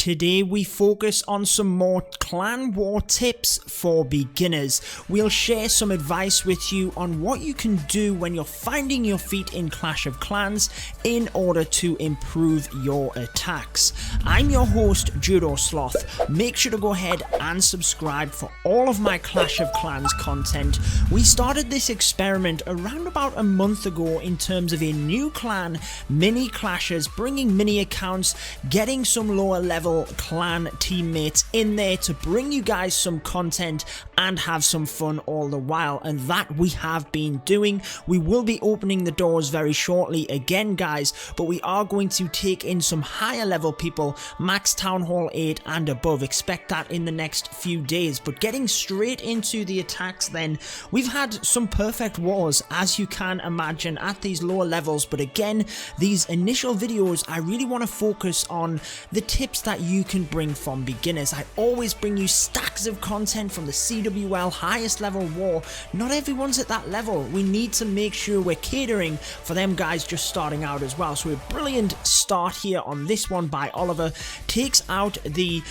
Today we focus on some more clan war tips for beginners. We'll share some advice with you on what you can do when you're finding your feet in Clash of Clans in order to improve your attacks. I'm your host, Judo Sloth. Make sure to go ahead and subscribe for all of my Clash of Clans content. We started this experiment around about a month ago in terms of a new clan, mini clashes, bringing mini accounts, getting some lower level clan teammates in there to bring you guys some content and have some fun all the while, and that we have been doing. We will be opening the doors very shortly again, guys, but we are going to take in some higher level people, max Townhall 8 and above. Expect that in the next few days. But getting straight into the attacks then, we've had some perfect wars, as you can imagine, at these lower levels, but again, these initial videos I really want to focus on the tips that you can bring from beginners. I always bring you stacks of content from the CWL highest level war. Not everyone's at that level. We need to make sure we're catering for them guys just starting out as well. So a brilliant start here on this one by Oliver. Takes out the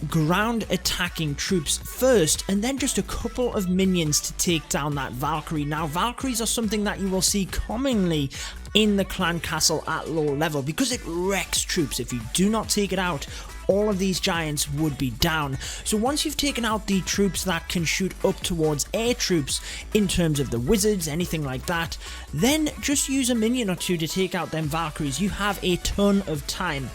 ground attacking troops first, and then just a couple of minions to take down that Valkyrie. Now Valkyries are something that you will see commonly in the clan castle at low level because it wrecks troops. If you do not take it out, all of these giants would be down. So once you've taken out the troops that can shoot up towards air troops in terms of the wizards, anything like that, then just use a minion or two to take out them Valkyries. You have a ton of time.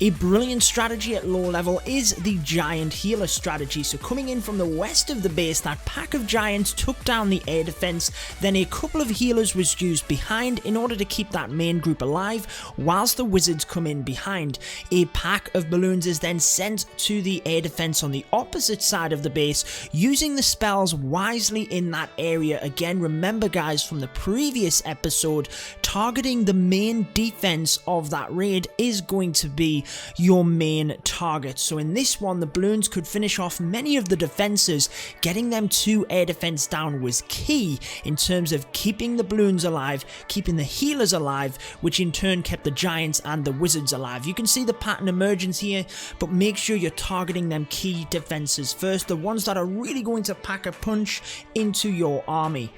A brilliant strategy at low level is the giant healer strategy. So coming in from the west of the base, that pack of giants took down the air defense, then a couple of healers was used behind in order to keep that main group alive whilst the wizards come in behind. A pack of balloons is then sent to the air defense on the opposite side of the base, using the spells wisely in that area. Again, remember guys from the previous episode, targeting the main defense of that raid is going to be your main target. So in this one, the balloons could finish off many of the defenses. Getting them to air defense down was key in terms of keeping the balloons alive, keeping the healers alive, which in turn kept the giants and the wizards alive. You can see the pattern emergence here, but make sure you're targeting them key defenses first, the ones that are really going to pack a punch into your army.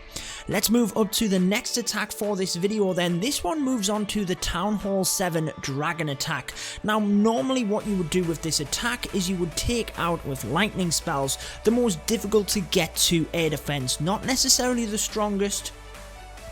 Let's move up to the next attack for this video then. This one moves on to the Townhall 7 dragon attack. Now normally what you would do with this attack is you would take out with lightning spells the most difficult to get to air defense, not necessarily the strongest,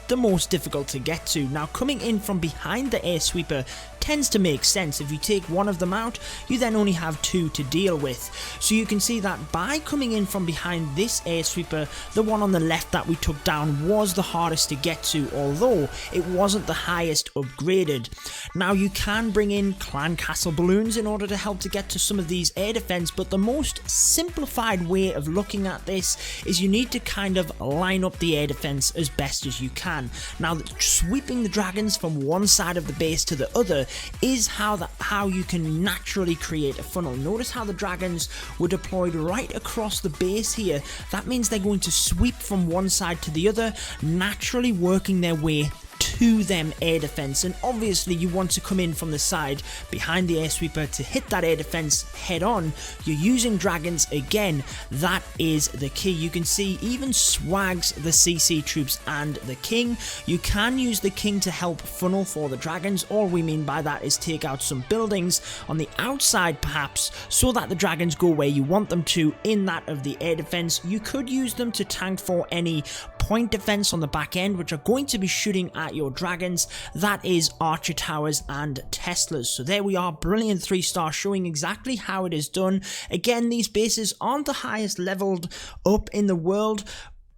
the most difficult to get to. Now coming in from behind the air sweeper tends to make sense. If you take one of them out, you then only have two to deal with. So you can see that by coming in from behind this air sweeper, the one on the left that we took down was the hardest to get to, although it wasn't the highest upgraded. Now you can bring in clan castle balloons in order to help to get to some of these air defense, but the most simplified way of looking at this is you need to kind of line up the air defense as best as you can. Now sweeping the dragons from one side of the base to the other is how you can naturally create a funnel. Notice how the dragons were deployed right across the base here. That means they're going to sweep from one side to the other, naturally working their way to them air defense. And obviously you want to come in from the side behind the air sweeper to hit that air defense head on. You're using dragons again. That is the key. You can see even swags the CC troops and the king. You can use the king to help funnel for the dragons. All we mean by that is take out some buildings on the outside perhaps so that the dragons go where you want them to in that of the air defense. You could use them to tank for any point defense on the back end, which are going to be shooting at your dragons. That is archer towers and Teslas. So there we are, brilliant 3-star, showing exactly how it is done. Again, these bases aren't the highest leveled up in the world,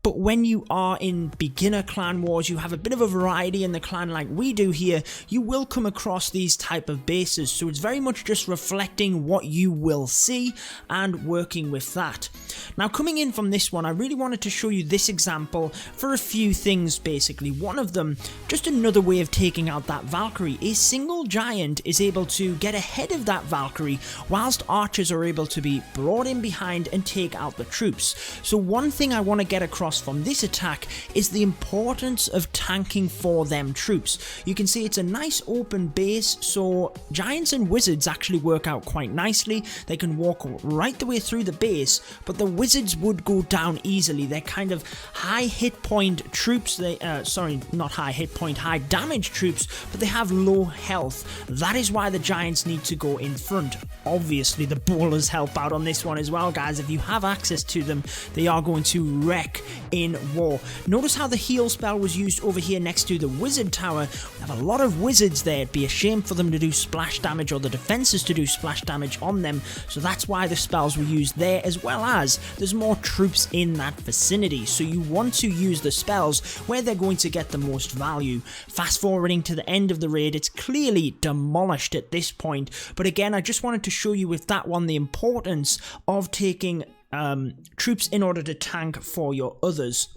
but when you are in beginner clan wars, you have a bit of a variety in the clan like we do here, you will come across these type of bases. So it's very much just reflecting what you will see and working with that. Now coming in from this one, I really wanted to show you this example for a few things basically. One of them, just another way of taking out that Valkyrie. A single giant is able to get ahead of that Valkyrie whilst archers are able to be brought in behind and take out the troops. So one thing I want to get across across from this attack is the importance of tanking for them troops. You can see it's a nice open base, so giants and wizards actually work out quite nicely. They can walk right the way through the base, but the wizards would go down easily. They're kind of high hit point troops. Sorry, not high hit point, high damage troops, but they have low health. That is why the giants need to go in front. Obviously, the brawlers help out on this one as well, guys. If you have access to them, they are going to wreck in war. Notice how the heal spell was used over here next to the wizard tower. We have a lot of wizards there. It'd be a shame for them to do splash damage, or the defenses to do splash damage on them, so that's why the spells were used there, as well as there's more troops in that vicinity, so you want to use the spells where they're going to get the most value. Fast forwarding to the end of the raid, it's clearly demolished at this point, but again, I just wanted to show you with that one the importance of taking troops in order to tank for your others.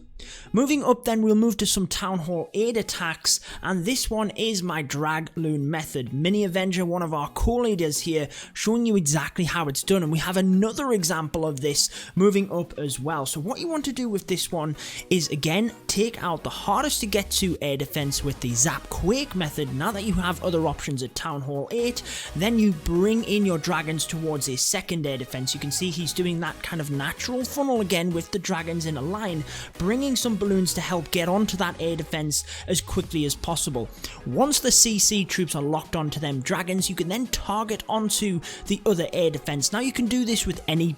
Moving up then, we'll move to some Townhall 8 attacks, and this one is my drag loon method. Mini Avenger, one of our co-leaders here, showing you exactly how it's done, and we have another example of this moving up as well. So what you want to do with this one is, again, take out the hardest to get to air defense with the Zap Quake method. Now that you have other options at Townhall 8, then you bring in your dragons towards a second air defense. You can see he's doing that kind of natural funnel again with the dragons in a line, bringing some balloons to help get onto that air defense as quickly as possible. Once the CC troops are locked onto them dragons, you can then target onto the other air defense. Now you can do this with any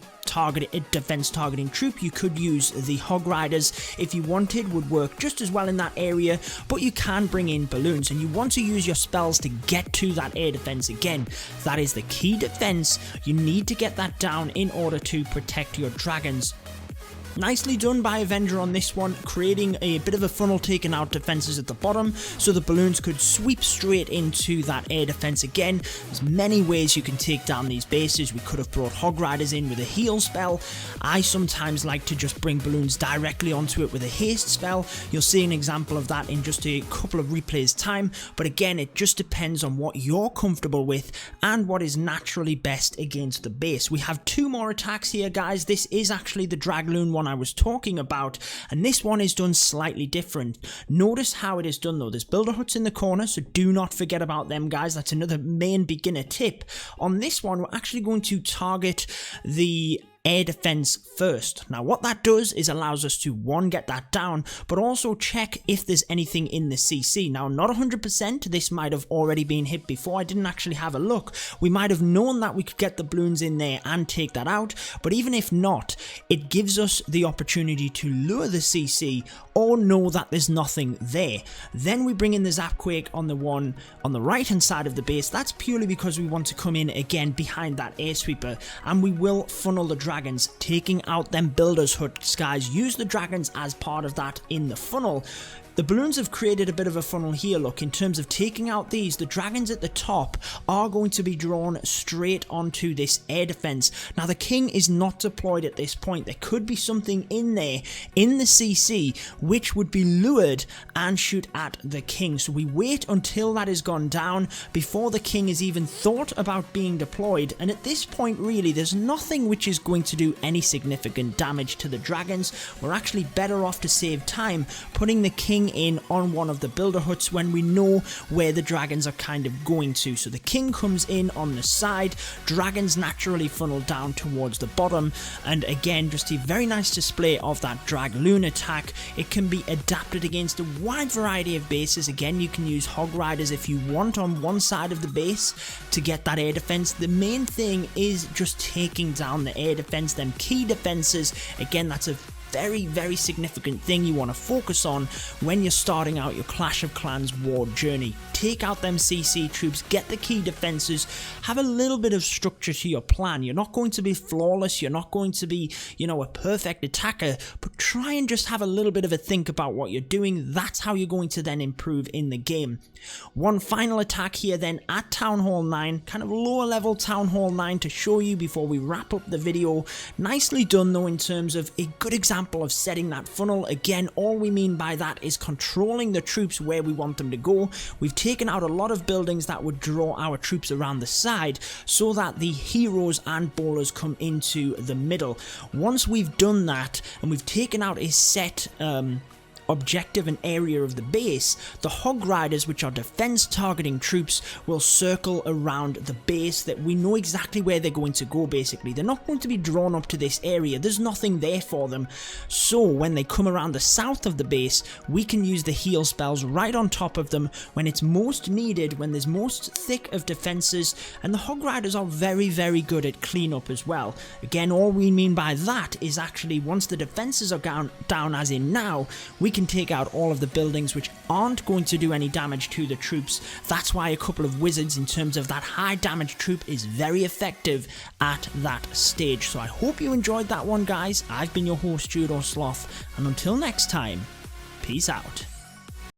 defense targeting troop. You could use the Hog Riders if you wanted, would work just as well in that area, but you can bring in balloons, and you want to use your spells to get to that air defense again. That is the key defense. You need to get that down in order to protect your dragons. Nicely done by Avenger on this one, creating a bit of a funnel, taking out defenses at the bottom so the balloons could sweep straight into that air defense again. There's many ways you can take down these bases. We could have brought Hog Riders in with a heal spell. I sometimes like to just bring balloons directly onto it with a haste spell. You'll see an example of that in just a couple of replays time, but again, it just depends on what you're comfortable with and what is naturally best against the base. We have two more attacks here, guys. This is actually the Dragloon one I was talking about, and this one is done slightly different. Notice how it is done though. There's builder huts in the corner, so do not forget about them, guys. That's another main beginner tip. On this one, we're actually going to target the air defense first. Now what that does is allows us to, one, get that down, but also check if there's anything in the CC. Now not 100%, this might have already been hit before. I didn't actually have a look. We might have known that we could get the balloons in there and take that out, but even if not, it gives us the opportunity to lure the CC or know that there's nothing there. Then we bring in the Zap Quake on the one on the right hand side of the base. That's purely because we want to come in again behind that air sweeper, and we will funnel the dragons, taking out them builders huts, guys. Use the dragons as part of that in the funnel. The balloons have created a bit of a funnel here, look, in terms of taking out these. The dragons at the top are going to be drawn straight onto this air defense. Now the king is not deployed at this point. There could be something in there in the CC which would be lured and shoot at the king. So we wait until that has gone down before the king is even thought about being deployed, and at this point really there's nothing which is going to do any significant damage to the dragons. We're actually better off, to save time, putting the king in on one of the builder huts when we know where the dragons are kind of going to. So the king comes in on the side, dragons naturally funnel down towards the bottom, and again just a very nice display of that Dragloon attack. It can be adapted against a wide variety of bases. Again, you can use Hog Riders if you want on one side of the base to get that air defense. The main thing is just taking down the air defense, them key defenses. Again, that's a very significant thing you want to focus on when you're starting out your Clash of Clans war journey. Take out them CC troops, get the key defenses, have a little bit of structure to your plan. You're not going to be flawless, you're not going to be, you know, a perfect attacker, but try and just have a little bit of a think about what you're doing. That's how you're going to then improve in the game. One final attack here then at Townhall 9, kind of lower level Townhall 9 to show you before we wrap up the video. Nicely done though, in terms of a good example example of setting that funnel. Again, all we mean by that is controlling the troops where we want them to go. We've taken out a lot of buildings that would draw our troops around the side so that the heroes and brawlers come into the middle. Once we've done that and we've taken out a set objective and area of the base, the Hog Riders, which are defense targeting troops, will circle around the base. That we know exactly where they're going to go. Basically, they're not going to be drawn up to this area. There's nothing there for them. So when they come around the south of the base, we can use the heal spells right on top of them when it's most needed, when there's most thick of defenses. And the Hog Riders are very, very good at cleanup as well. Again, all we mean by that is actually once the defenses are down as in now, we can take out all of the buildings which aren't going to do any damage to the troops. That's why a couple of wizards in terms of that high damage troop is very effective at that stage. So I hope you enjoyed that one, guys. I've been your host, Judo Sloth, and until next time, peace out.